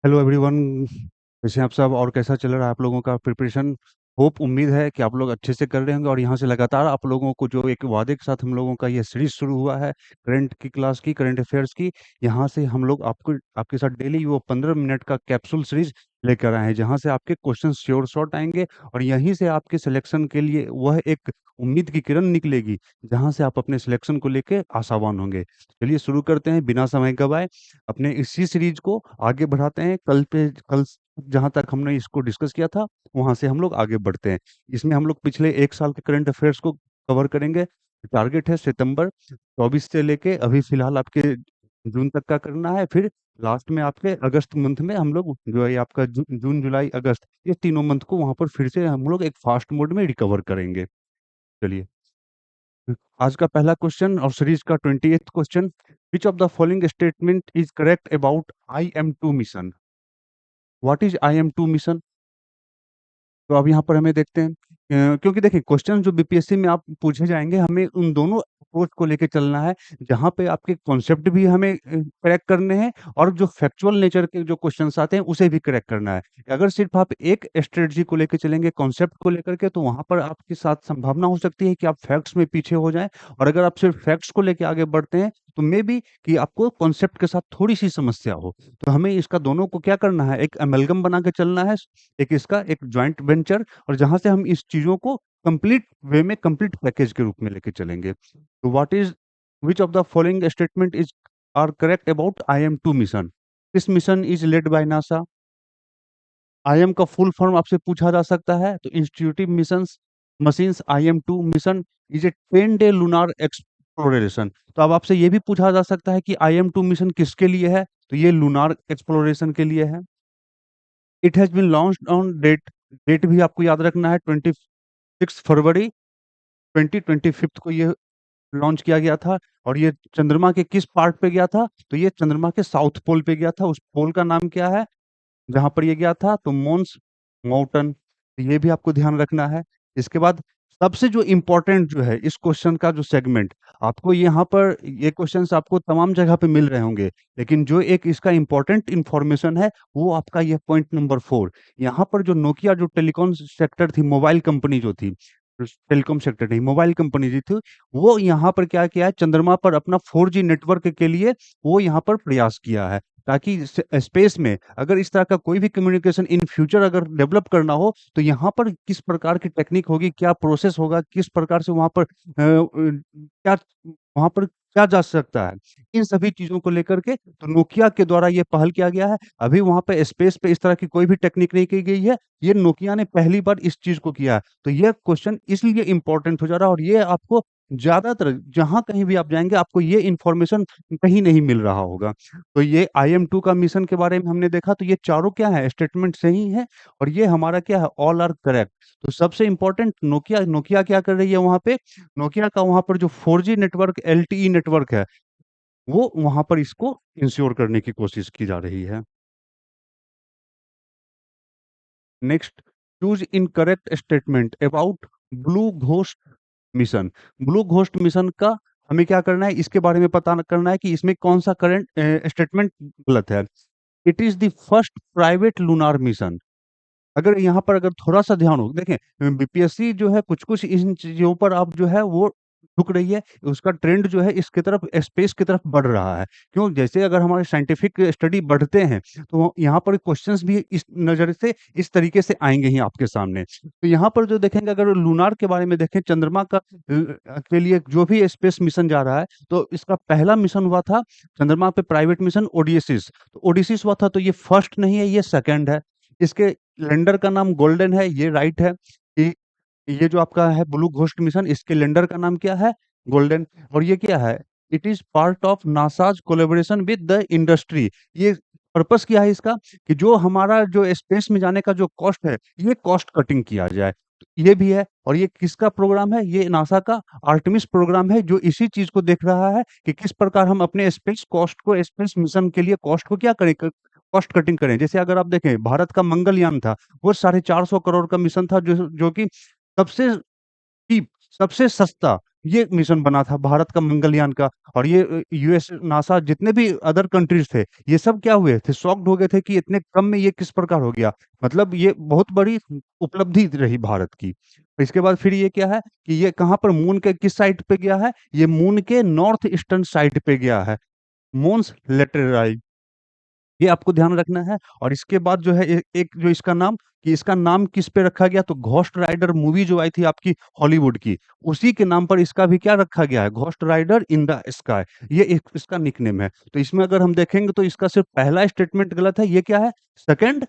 Hello everyone. कैसे हैं आप सब और कैसा चल रहा है आप लोगों का प्रिपरेशन? होप उम्मीद है कि आप लोग अच्छे से कर रहे होंगे और यहाँ से लगातार आप लोगों को जो एक वादे के साथ हम लोगों का ये सीरीज शुरू हुआ है करंट की क्लास की, करंट अफेयर्स की। यहाँ से हम लोग आपको आपके साथ डेली वो 15 मिनट का कैप्सूल सीरीज लेकर आए हैं, जहाँ से आपके क्वेश्चन श्योर शॉर्ट आएंगे और यहीं से आपके सिलेक्शन के लिए वह एक उम्मीद की किरण निकलेगी, जहाँ से आप अपने सिलेक्शन को लेके आशावान होंगे। चलिए शुरू करते हैं बिना समय गवाए, अपने इसी सीरीज को आगे बढ़ाते हैं। कल जहां तक हमने इसको डिस्कस किया था वहां से हम लोग आगे बढ़ते हैं। इसमें हम लोग पिछले एक साल के करंट अफेयर्स को कवर करेंगे। टारगेट है सितंबर 24 से लेके अभी फिलहाल आपके जून तक का करना है। फिर लास्ट में आपके अगस्त मंथ में हम लोग जो है आपका जून जुलाई अगस्त, ये तीनों मंथ को वहां पर फिर से हम लोग एक फास्ट मोड में रिकवर करेंगे। चलिए, आज का पहला क्वेश्चन और सीरीज का 28th question. Which of the following statement is correct about IM2 mission? What is IM2 mission? तो अब यहाँ पर हमें देखते हैं, क्योंकि देखिए क्वेश्चन जो बीपीएससी में आप पूछे जाएंगे, हमें उन दोनों अप्रोच को लेके चलना है, जहाँ पे आपके कॉन्सेप्ट भी हमें करेक्ट करने हैं और जो फैक्चुअल नेचर के जो क्वेश्चंस आते हैं उसे भी करेक्ट करना है। अगर सिर्फ आप एक स्ट्रेटजी को लेके चलेंगे कॉन्सेप्ट को लेकर के, तो वहां पर आपके साथ संभावना हो सकती है कि आप फैक्ट्स में पीछे हो जाएं। और अगर आप सिर्फ फैक्ट्स को लेके आगे बढ़ते हैं तो मे बी कि आपको कॉन्सेप्ट के साथ थोड़ी सी समस्या हो। तो हमें इसका दोनों को क्या करना है, एक अमेलगम बना के चलना है, एक इसका एक जॉइंट वेंचर, और जहां से हम इस चीजों को कंप्लीट वे में कंप्लीट पैकेज के रूप में लेके चलेंगे। तो what is which of the following statement is are correct about IM2 mission? This mission is led by NASA. IM का फुल फॉर्म आपसे पूछा जा सकता है, तो intuitive missions machines IM2 mission is a 10 day lunar exploration. तो अब आपसे ये भी पूछा जा सकता है कि IM2 मिशन किसके लिए है, तो ये लूनार एक्सप्लोरेशन के लिए है। It has been launched on date, date भी आपको याद रखना है, 26 फरवरी 2025 को ये लॉन्च किया गया था। और ये चंद्रमा के किस पार्ट पे गया था, तो ये चंद्रमा के साउथ पोल पे गया था। उस पोल का नाम क्या है जहां पर ये गया था, तो मोन्स माउंटेन। तो ये भी आपको ध्यान रखना है। इसके बाद सबसे जो इम्पोर्टेंट जो है इस क्वेश्चन का जो सेगमेंट, आपको यहाँ पर ये क्वेश्चंस आपको तमाम जगह पे मिल रहे होंगे, लेकिन जो एक इसका इम्पोर्टेंट इंफॉर्मेशन है वो आपका ये पॉइंट नंबर 4। यहाँ पर जो नोकिया जो टेलीकॉम सेक्टर थी, मोबाइल कंपनी जो थी, टेलीकॉम सेक्टर नहीं मोबाइल कंपनी जी थी, वो यहाँ पर क्या किया है, चंद्रमा पर अपना 4G नेटवर्क के लिए वो यहाँ पर प्रयास किया है, ताकि स्पेस में अगर इस तरह का कोई भी कम्युनिकेशन इन फ्यूचर अगर डेवलप करना हो, तो यहाँ पर किस प्रकार की टेक्निक होगी, क्या प्रोसेस होगा, किस प्रकार से वहां पर क्या वहां पर क्या जा सकता है, इन सभी चीजों को लेकर के तो नोकिया के द्वारा ये पहल किया गया है। अभी वहां पे स्पेस पे इस तरह की कोई भी टेक्निक नहीं की गई है, ये नोकिया ने पहली बार इस चीज को किया है। तो ये क्वेश्चन इसलिए इंपॉर्टेंट हो जा रहा है, और ये आपको ज्यादातर जहां कहीं भी आप जाएंगे आपको ये इंफॉर्मेशन कहीं नहीं मिल रहा होगा। तो ये IM2 का मिशन के बारे में हमने देखा, तो ये चारों क्या है, स्टेटमेंट सही है, और ये हमारा क्या है, ऑल आर करेक्ट। तो सबसे इंपॉर्टेंट नोकिया, नोकिया क्या कर रही है वहां पे, नोकिया का वहां पर जो 4G नेटवर्क, LTE नेटवर्क है, वो वहां पर इसको इंश्योर करने की कोशिश की जा रही है। Next, choose in correct statement about blue ghost mission. Blue ghost mission का हमें क्या करना है, इसके बारे में पता करना है कि इसमें कौन सा करंट स्टेटमेंट गलत है। It is the first private lunar mission. अगर यहाँ पर अगर थोड़ा-सा ध्यान हो, देखें बीपीएससी जो है कुछ-कुछ इन चीज़ों पर अब जो है वो झुक रही है, उसका ट्रेंड जो है इसकी तरफ, स्पेस की तरफ बढ़ रहा है। क्यों? जैसे अगर हमारे साइंटिफिक स्टडी बढ़ते हैं, तो यहाँ पर क्वेश्चंस भी इस नज़र से, इस तरीके से आएँगे ही आपके सामने। तो यहाँ पर जो देखेंगे, अगर लूनार के बारे में देखें, चंद्रमा का के लिए जो भी स्पेस मिशन जा रहा है, तो इसका पहला मिशन हुआ था चंद्रमा पे प्राइवेट मिशन ओडेसिस। तो ओडेसिस हुआ था, तो ये फर्स्ट नहीं है, ये सेकंड है। इसके लैंडर का नाम गोल्डन है, ये राइट है। ये ये जो आपका है ब्लू घोस्ट मिशन, इसके लैंडर का नाम क्या है, गोल्डन। और ये क्या है, it is part of NASA's collaboration with the industry. ये पर्पस क्या है इसका, कि जो हमारा जो स्पेस में जाने का जो कॉस्ट है, ये कॉस्ट कटिंग किया जाए। तो ये भी है, और ये किसका प्रोग्राम है, ये नासा का आर्टेमिस प्रोग्राम है, जो इसी चीज को देख रहा है कि किस प्रकार हम अपने स्पेस कॉस्ट को, स्पेस मिशन के लिए कॉस्ट को क्या करें, कॉस्ट कटिंग करें। जैसे अगर आप देखें, भारत का मंगलयान था, वो 450 करोड़ का मिशन था, जो कि सबसे चीप, सबसे सस्ता ये मिशन बना था भारत का मंगलयान का। और ये यूएस नासा जितने भी अदर कंट्रीज थे, ये सब क्या हुए थे, शॉक्ड हो गए थे कि इतने कम में ये किस प्रकार हो गया। मतलब ये बहुत बड़ी उपलब्धि रही भारत की। इसके बाद फिर ये क्या है कि ये कहाँ पर मून के किस साइड पे गया है, ये मून के नॉर्थ ईस्टर्न साइड पे गया है, मून्स लेटेराई। ये आपको ध्यान रखना है। और इसके बाद जो है एक जो इसका नाम, कि इसका नाम किस पे रखा गया, तो घोस्ट राइडर मूवी जो आई थी आपकी हॉलीवुड की, उसी के नाम पर इसका भी क्या रखा गया है, ghost rider in the sky. ये एक इसका निकनेम है। तो इसमें अगर हम देखेंगे तो इसका सिर्फ पहला स्टेटमेंट गलत है। ये क्या है, सेकंड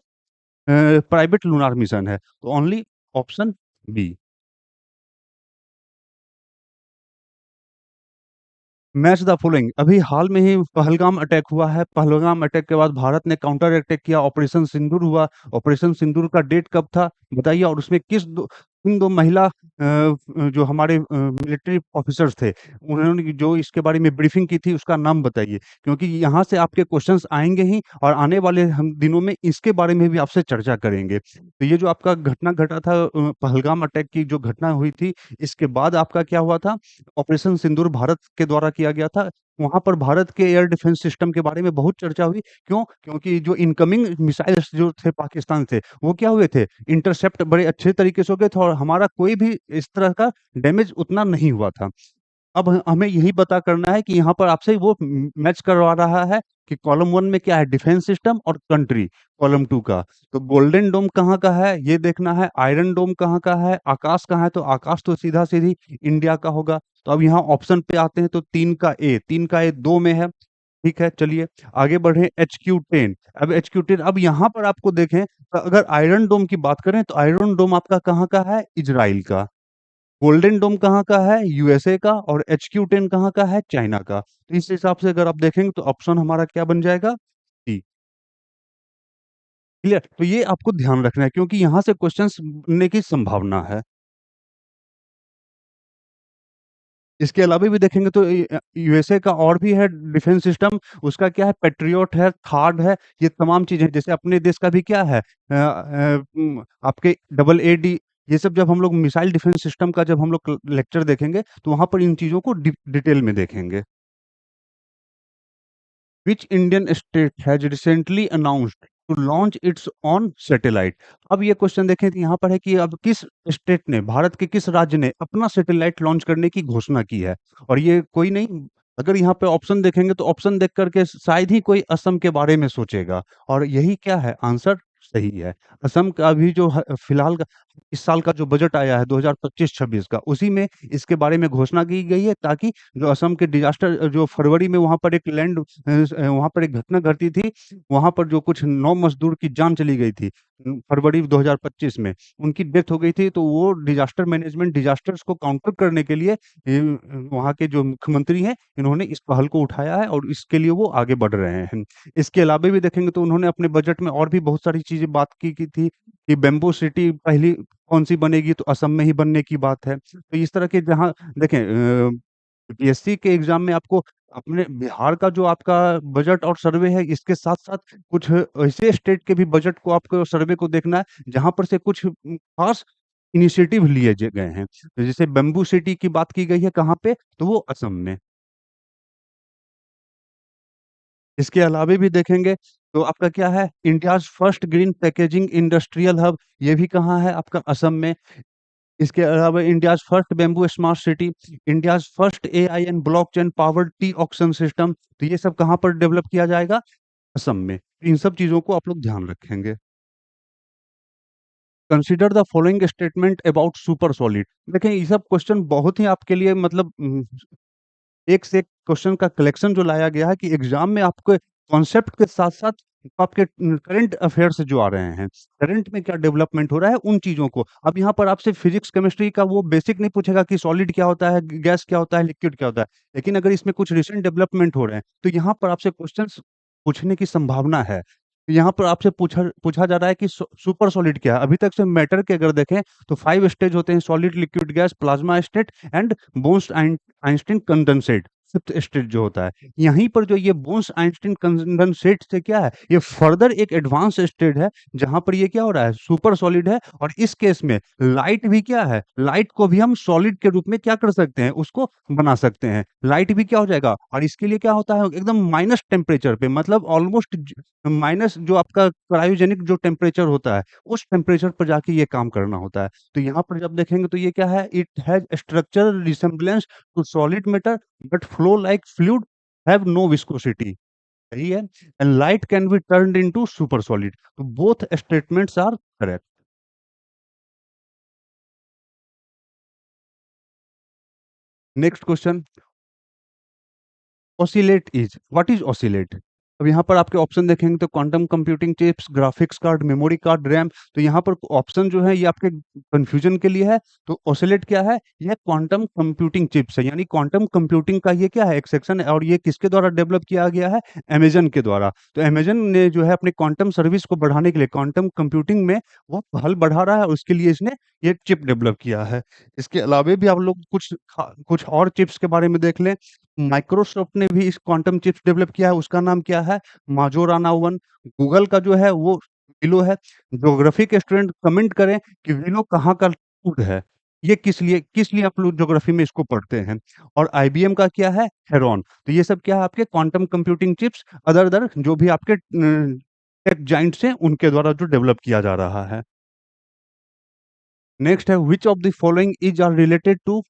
प्राइवेट लूनार मिशन है। तो only option B. Match the following. अभी हाल में ही पहलगाम अटैक हुआ है। पहलगाम अटैक के बाद भारत ने काउंटर अटैक किया, ऑपरेशन सिंदूर हुआ। ऑपरेशन सिंदूर का डेट कब था बताइए, और उसमें किन दो महिला जो हमारे मिलिट्री ऑफिसर्स थे, उन्होंने जो इसके बारे में ब्रीफिंग की थी, उसका नाम बताइए। क्योंकि यहाँ से आपके क्वेश्चंस आएंगे ही, और आने वाले हम दिनों में इसके बारे में भी आपसे चर्चा करेंगे। तो ये जो आपका घटना घटा था, पहलगाम अटैक की जो घटना हुई थी, इसके बाद आपका क्या हुआ था, ऑपरेशन सिंदूर भारत के द्वारा किया गया था। वहाँ पर भारत के एयर डिफेंस सिस्टम के बारे में बहुत चर्चा हुई। क्यों? क्योंकि जो इनकमिंग मिसाइल्स जो थे पाकिस्तान से, वो क्या हुए थे, इंटरसेप्ट बड़े अच्छे तरीके से हो गए थे, और हमारा कोई भी इस तरह का डैमेज उतना नहीं हुआ था। अब हमें यही पता करना है कि यहाँ पर आपसे वो मैच करवा रहा है कि कॉलम वन में क्या है, डिफेंस सिस्टम, और कंट्री कॉलम टू का। तो गोल्डन डोम कहाँ का है ये देखना है, आयरन डोम कहाँ का है, आकाश कहाँ है, तो आकाश तो सीधा सीधी इंडिया का होगा। तो अब यहाँ ऑप्शन पे आते हैं, तो तीन का ए दो में है। ठीक है, चलिए आगे बढ़े। HQ-10। अब HQ-10, अब यहाँ पर आपको देखें तो अगर आयरन डोम की बात करें, तो आयरन डोम आपका कहाँ का है, इजराइल का। गोल्डन डोम कहाँ का है, यूएसए का। और HQ-10 कहाँ का है, चाइना का। तो इस हिसाब से अगर आप देखेंगे तो ऑप्शन हमारा क्या बन जाएगा, डी। क्लियर? तो ये आपको ध्यान रखना है, क्योंकि यहाँ से क्वेश्चंस बनने की संभावना है। इसके अलावा भी देखेंगे तो यूएसए का और भी है डिफेंस सिस्टम। उसका क्या है, पेट्रियोट है, थार्ड है। ये तमाम चीजें, जैसे अपने देश का भी क्या है, आपके डबल एडी। ये सब जब हम लोग मिसाइल डिफेंस सिस्टम का जब हम लोग लेक्चर देखेंगे, तो वहां पर इन चीजों को डिटेल में देखेंगे। Which Indian state has recently announced to launch its own satellite? अब ये क्वेश्चन देखें तो यहाँ पर है कि अब किस स्टेट ने, भारत के किस राज्य ने अपना सैटेलाइट लॉन्च करने की घोषणा की है। और ये कोई नहीं, अगर यहाँ पे ऑप्शन देखेंगे तो ऑप्शन देख करके शायद ही कोई असम के बारे में सोचेगा। और यही क्या है, आंसर सही है। असम का भी जो फिलहाल का इस साल का जो बजट आया है 2025-26 का, उसी में इसके बारे में घोषणा की गई है, ताकि जो असम के डिजास्टर जो फरवरी में वहाँ पर एक वहाँ पर एक घटना घटी थी, वहाँ पर जो कुछ 9 मज़दूर की जान चली गई थी, फरवरी 2025 में, उनकी डेथ हो गई थी। तो वो डिजास्टर मैनेजमेंट, डिजास्टर्स को काउंटर करने के लिए वहाँ के जो मुख्यमंत्री हैं, इन्होंने इस पहल को उठाया है, और इसके लिए वो आगे बढ़ रहे हैं। इसके अलावा भी देखेंगे तो उन्होंने अपने बजट में और भी बहुत सारी चीज़ें बात की थी, कि बैम्बू सिटी पहली कौन-सी बनेगी, तो असम में ही बनने की बात है। तो इस तरह के जहाँ देखें, यूपीएससी के एग्जाम में आपको अपने बिहार का जो आपका बजट और सर्वे है, इसके साथ-साथ कुछ ऐसे स्टेट के भी बजट को, आपको सर्वे को देखना है, जहाँ पर से कुछ खास इनिशिएटिव लिए गए हैं। तो जैसे बैम्बू सिटी की बात की गई है कहाँ पे, तो वो असम में। इसके अलावे भी देखेंगे तो आपका क्या है, India's first green packaging industrial hub, ये भी कहाँ है, आपका असम में। इसके अलावा India's first bamboo smart city, India's first AI and blockchain powered T auction system, तो ये सब कहाँ पर डेवलप किया जाएगा, असम में। इन सब चीज़ों को आप लोग ध्यान रखेंगे। Consider the following statement about super solid. देखें, ये सब क्वेश्चन बहुत ही आपके लिए मतलब एक से एक क्वेश्चन का कलेक्शन जो लाया गया है, कि एग्जाम में आपके कॉन्सेप्ट के साथ-साथ आपके करंट अफेयर्स जो आ रहे हैं, करंट में क्या डेवलपमेंट हो रहा है, उन चीज़ों को। अब यहाँ पर आपसे फिजिक्स, केमिस्ट्री का वो बेसिक नहीं पूछेगा कि सॉलिड क्या होता है, गैस क्या होता है, लिक्विड क्या होता है। लेकिन अगर इसमें कुछ रिसेंट डेवलपमेंट हो रहे हैं, तो यहाँ पर आपसे क्वेश्चंस पूछने की संभावना है। यहाँ पर आपसे पूछा पूछा जा रहा है कि सुपर सॉलिड क्या है। अभी तक से मैटर के अगर देखें, तो 5 स्टेज होते हैं, solid, liquid, gas, plasma state and bones Einstein condensate. Fifth stage जो होता है, यहीं पर जो ये बोन्स आइंस्टीन कंडेंसेट से क्या है, ये फर्दर एक एडवांस स्टेज है, जहाँ पर ये क्या हो रहा है, सुपर सॉलिड है। और इस केस में लाइट भी क्या है, लाइट को भी हम सॉलिड के रूप में क्या कर सकते हैं, उसको बना सकते हैं। लाइट भी क्या हो जाएगा, और इसके लिए क्या होता है, एकदम माइनस टेम्परेचर पे, मतलब ऑलमोस्ट माइनस जो आपका क्रायोजेनिक जो टेम्परेचर होता है, उस टेम्परेचर पर जाके ये काम करना होता है। तो यहाँ पर जब देखेंगे तो ये क्या है, it has structural resemblance to solid matter but flow like fluid, have no viscosity. सही है। And light can be turned into super solid. तो both statements are correct. Next question, ocelot is, what is ocelot? अब यहाँ पर आपके option देखेंगे तो quantum computing chips, graphics card, memory card, RAM. तो यहाँ पर ऑप्शन जो है ये आपके कंफ्यूजन के लिए है। तो ऑसिलेट क्या है, यह क्वांटम कंप्यूटिंग चिप्स है, यानी क्वांटम कंप्यूटिंग का ये क्या है, एक सेक्शन है। और ये किसके द्वारा डेवलप किया गया है, अमेजन के द्वारा। तो अमेजन ने जो है अपने क्वांटम सर्विस को बढ़ाने के लिए, क्वांटम कंप्यूटिंग में वो हल बढ़ा रहा है, उसके लिए इसने ये चिप डेवलप किया है। इसके अलावा भी आप लोग कुछ और चिप्स के बारे में देख लें। माइक्रोसॉफ्ट ने भी इस क्वांटम चिप्स डेवलप किया है, उसका नाम क्या है, माजोराना वन। गूगल का जो है वो विलो है। ज्योग्राफी के स्टूडेंट कमेंट करें कि विलो कहाँ का फूड है, ये किस लिए आप लोग ज्योग्राफी में इसको पढ़ते हैं। और आईबीएम का क्या है, हेरॉन। तो ये सब क्या है, आपके quantum computing chips, other other जो भी आपके टेक जाइंट्स हैं उनके द्वारा जो डेवलप किया जा रहा है। नेक्स्ट है, which of the following is are related to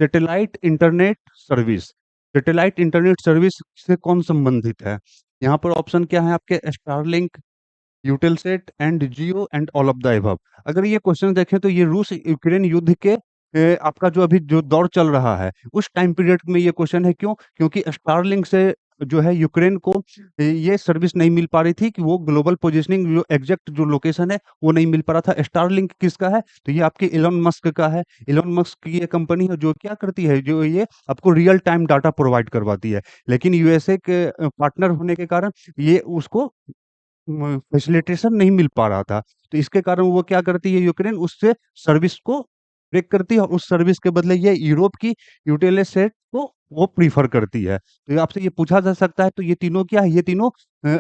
satellite internet service? Satellite internet service से कौन संबंधित है? यहाँ पर ऑप्शन क्या है आपके, Starlink, Eutelsat and Jio and all of the above. अगर ये क्वेश्चन देखें तो ये रूस यूक्रेन युद्ध के आपका जो अभी जो दौर चल रहा है, उस टाइम पीरियड में ये क्वेश्चन है। क्यों? क्योंकि स्टारलिंक से जो है यूक्रेन को ये सर्विस नहीं मिल पा रही थी, कि वो ग्लोबल पोजिशनिंग जो एग्जैक्ट जो लोकेशन है वो नहीं मिल पा रहा था। स्टारलिंक किसका है, तो ये आपके इलोन मस्क का है। इलोन मस्क की ये कंपनी है जो क्या करती है, जो ये आपको रियल टाइम डाटा प्रोवाइड करवाती है। लेकिन यूएसए के पार्टनर होने के कारण ये उसको फैसिलिटेशन नहीं मिल पा रहा था। तो इसके कारण वो क्या करती है, यूक्रेन उससे सर्विस को ब्रेक करती है, और उस सर्विस के बदले ये यूरोप की यूटेलेसेट को वो प्रीफर करती है। तो ये आपसे ये पूछा जा सकता है, तो ये तीनों क्या है, ये तीनों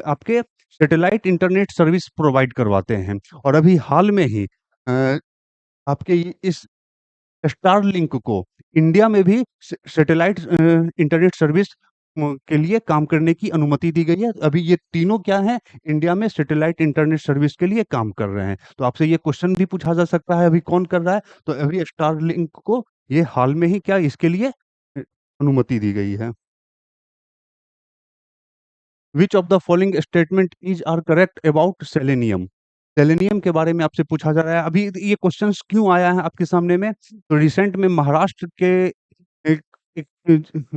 आपके सैटेलाइट इंटरनेट सर्विस प्रोवाइड करवाते हैं। और अभी हाल में ही आपके इस स्टारलिंक को इंडिया में भी सैटेलाइट इंटरनेट सर्विस के लिए काम करने की अनुमति दी गई है। अभी ये तीनों क्या हैं, इंडिया में सैटेलाइट इंटरनेट सर्विस के लिए काम कर रहे हैं। तो आपसे ये क्वेश्चन भी पूछा जा सकता है, अभी कौन कर रहा है, तो अभी स्टारलिंक को ये हाल में ही क्या इसके लिए अनुमति दी गई है। Which of the following statement is are correct about selenium? Selenium के बारे में आपसे पूछा जा रहा है। अभी ये क्वेश्चंस क्यों आया है आपके सामने में, तो रिसेंट में महाराष्ट्र के एक एक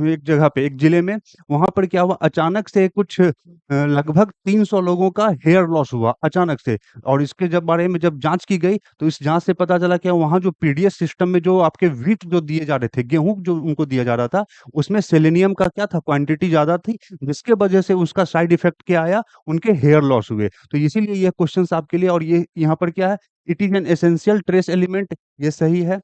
एक जगह पे, एक जिले में, वहां पर क्या हुआ, अचानक से कुछ लगभग 300 लोगों का हेयर लॉस हुआ अचानक से। और इसके जब बारे में जब जांच की गई, तो इस जांच से पता चला कि वहां जो पीडीएस सिस्टम में जो आपके वीट जो दिए जा रहे थे, गेहूं जो उनको दिया जा रहा था, उसमें सेलेनियम का क्या था, क्वांटिटी ज्यादा थी, जिसके वजह से उसका साइड इफेक्ट क्या आया, उनके हेयर लॉस हुए। तो इसीलिए ये क्वेश्चन आपके लिए, और ये यहाँ पर क्या है, it is an essential trace element, ये सही है।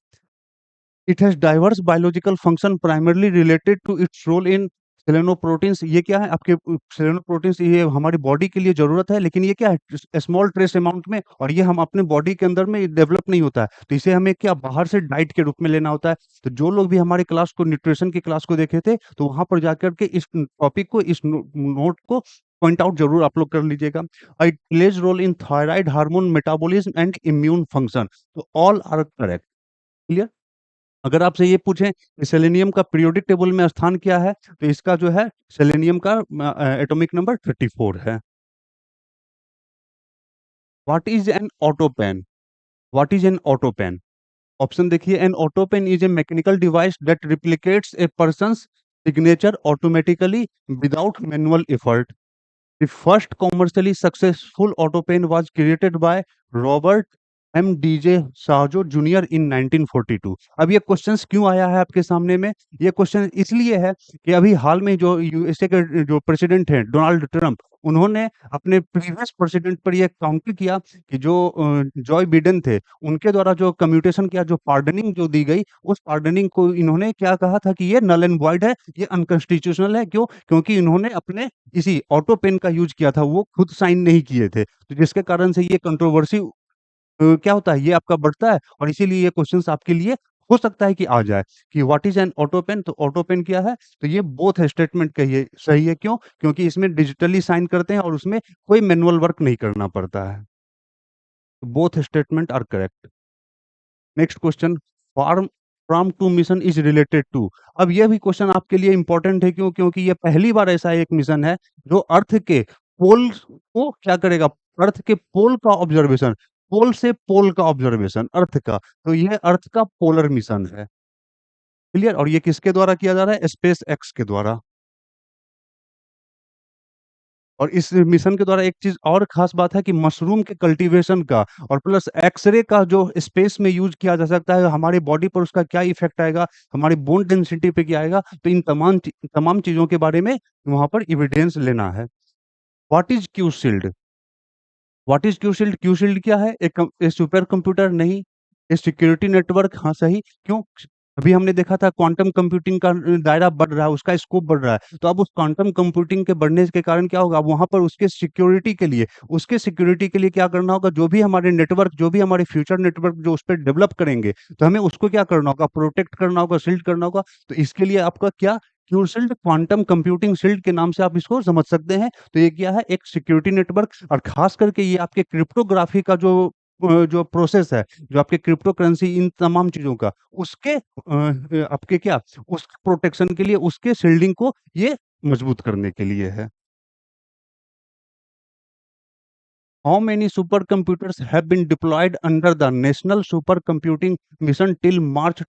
It has diverse biological function primarily related to its role in selenoproteins. ये क्या है आपके, सेलेनोप्रोटीन्स ये हमारी बॉडी के लिए जरूरत है, लेकिन ये क्या है, स्मॉल ट्रेस अमाउंट में, और ये हम अपने बॉडी के अंदर में डेवलप नहीं होता है। तो इसे हमें क्या बाहर से डाइट के रूप में लेना होता है। तो जो लोग भी हमारे क्लास को, न्यूट्रिशन की क्लास को देखे थे, तो वहां पर जाकर के इस टॉपिक को, इस नोट को पॉइंट आउट जरूर आप लोग कर लीजिएगा। It plays role in thyroid hormone metabolism and immune function. तो ऑल आर करेक्ट। क्लियर? अगर आपसे ये पूछें कि सेलेनियम का पीरियोडिक टेबल में स्थान क्या है, तो इसका जो है सेलेनियम का एटॉमिक नंबर 34 है। What is an autopen? What is an autopen? Option देखिए, an autopen is a mechanical device that replicates a person's signature automatically without manual effort. The first commercially successful auto pen was created by Robert M. D. J. Sajo Jr. in 1942। अब ये questions क्यों आया है आपके सामने में? ये question इसलिए है कि अभी हाल में जो यूएसए के जो प्रेसिडेंट हैं डोनाल्ड ट्रंप, उन्होंने अपने प्रीवियस प्रेसिडेंट पर ये काउंटर किया कि जो जॉय बिडेन थे, उनके द्वारा जो कम्यूटेशन किया, जो पार्डनिंग जो दी गई, उस पार्डनिंग को इन्होंने क्या कहा था कि ये नल एंड वॉइड है, ये अनकॉन्स्टिट्यूशनल है। क्यों? क्योंकि इन्होंने अपने इसी ऑटो पेन का यूज़ किया था, वो खुद साइन नहीं किए थे। तो जिसके कारण से ये कंट्रोवर्सी क्या होता है, ये आपका बढ़ता है और इसीलिए ये क्वेश्चंस आपके लिए हो सकता है कि आ जाए कि what is an auto pen? तो ऑटो पेन क्या है? तो ये बोथ स्टेटमेंट कहिए सही है। क्यों? क्योंकि इसमें डिजिटली साइन करते हैं और उसमें कोई मैनुअल वर्क नहीं करना पड़ता है। Both statement are correct. Next question, farm from two mission is related to. अब यह भी क्वेश्चन आपके लिए इंपॉर्टेंट है। क्यों? क्योंकि ये पहली बार ऐसा एक मिशन है जो अर्थ के पोल को क्या करेगा, अर्थ के पोल का ऑब्जर्वेशन, पोल से पोल का ऑब्जर्वेशन अर्थ का, तो यह अर्थ का पोलर मिशन है। क्लियर? और ये किसके द्वारा किया जा रहा है? स्पेस एक्स के द्वारा। और इस मिशन के द्वारा एक चीज़ और ख़ास बात है कि मशरूम के कल्टीवेशन का और प्लस एक्स-रे का जो स्पेस में यूज़ किया जा सकता है, हमारी बॉडी पर उसका क्या इफ़ेक्ट आएगा, हमारी बोन डेंसिटी पे क्या आएगा, तो इन तमाम चीज़ों के बारे में वहाँ पर एविडेंस लेना है। What is Q-shield? What is Q-shield? Q-shield क्या है? एक सुपर कंप्यूटर नहीं, एक सिक्योरिटी नेटवर्क, हाँ, सही। क्यों? अभी हमने देखा था क्वांटम कंप्यूटिंग का दायरा बढ़ रहा है, उसका स्कोप बढ़ रहा है। तो अब उस क्वांटम कंप्यूटिंग के बढ़ने के कारण क्या होगा? अब वहाँ पर उसके सिक्योरिटी के लिए क्या करना होगा? जो भी हमारे नेटवर्क, जो भी हमारे फ्यूचर नेटवर्क जो उस पे डेवलप करेंगे, तो हमें उसको क्या करना होगा? प्रोटेक्ट करना होगा, शील्ड करना होगा। तो इसके लिए आपका क्या? क्यू-शील्ड, क्वांटम कंप्यूटिंग शील्ड के नाम से आप इसको समझ सकते हैं। तो ये क्या है? एक सिक्योरिटी नेटवर्क और खास करके ये आपके क्रिप्टोग्राफी का जो प्रोसेस है, जो आपके क्रिप्टो करेंसी इन तमाम चीज़ों का, उसके आपके क्या, उसके प्रोटेक्शन के लिए, उसके शील्डिंग को ये मजबूत करने के लिए है। How many super computers have been deployed under the national super computing mission till March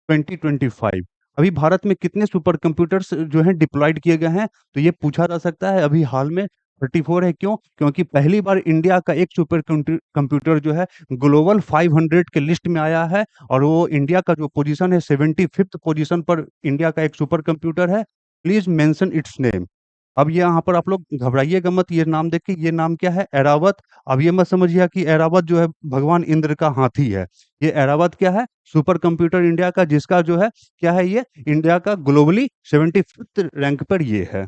2025? अभी भारत में कितने सुपर कंप्यूटर्स जो हैं डिप्लॉयड किए गए हैं? तो ये पूछा जा सकता है। अभी हाल में 34 है। क्यों? क्योंकि पहली बार इंडिया का एक सुपर कंप्यूटर जो है ग्लोबल 500 के लिस्ट में आया है और वो इंडिया का जो पोजीशन है 75th पोजीशन पर इंडिया का एक सुपर कंप्यूटर है। Please mention it's name. अब ये यहाँ पर आप लोग घबराइएगा मत, ये नाम देख के, ये नाम क्या है? ऐरावत। अब ये मत समझिए कि ऐरावत जो है भगवान इंद्र का हाथी है। ये ऐरावत क्या है? सुपर कंप्यूटर इंडिया का, जिसका जो है क्या है, ये इंडिया का ग्लोबली 75th रैंक पर ये है।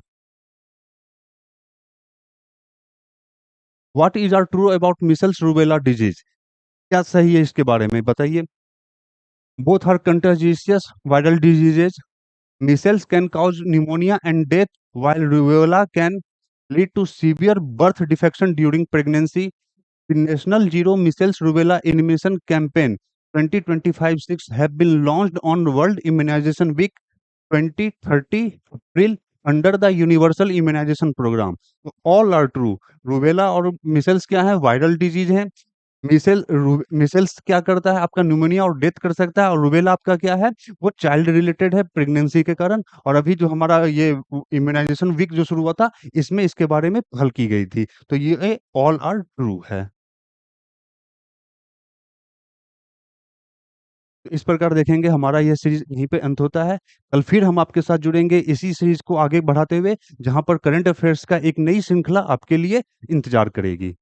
What is are true about measles rubella disease? क्या सही है इसके बारे में बताइए? Both are contagious viral diseases. Measles can cause pneumonia and death, while rubella can lead to severe birth defection during pregnancy. The National Zero Measles Rubella Immunization Campaign 2025-6 have been launched on World Immunization Week 2030 April under the Universal Immunization Program. So all are true. Rubella और micelles क्या है? Viral disease है। Micelles क्या करता है? आपका pneumonia और death कर सकता है और रूबेला आपका क्या है? वो चाइल्ड रिलेटेड है प्रेगनेंसी के कारण। और अभी जो हमारा ये इम्यूनाइजेशन वीक जो शुरू हुआ था, इसमें इसके बारे में पहल की गई थी। तो ये ऑल आर ट्रू है। तो इस प्रकार देखेंगे हमारा ये सीरीज यहीं पे अंत होता है। कल फिर हम आपके साथ जुड़ेंगे इसी सीरीज को आगे बढ़ाते हुए, जहाँ पर करंट अफेयर्स का एक नई श्रृंखला आपके लिए इंतजार करेगी।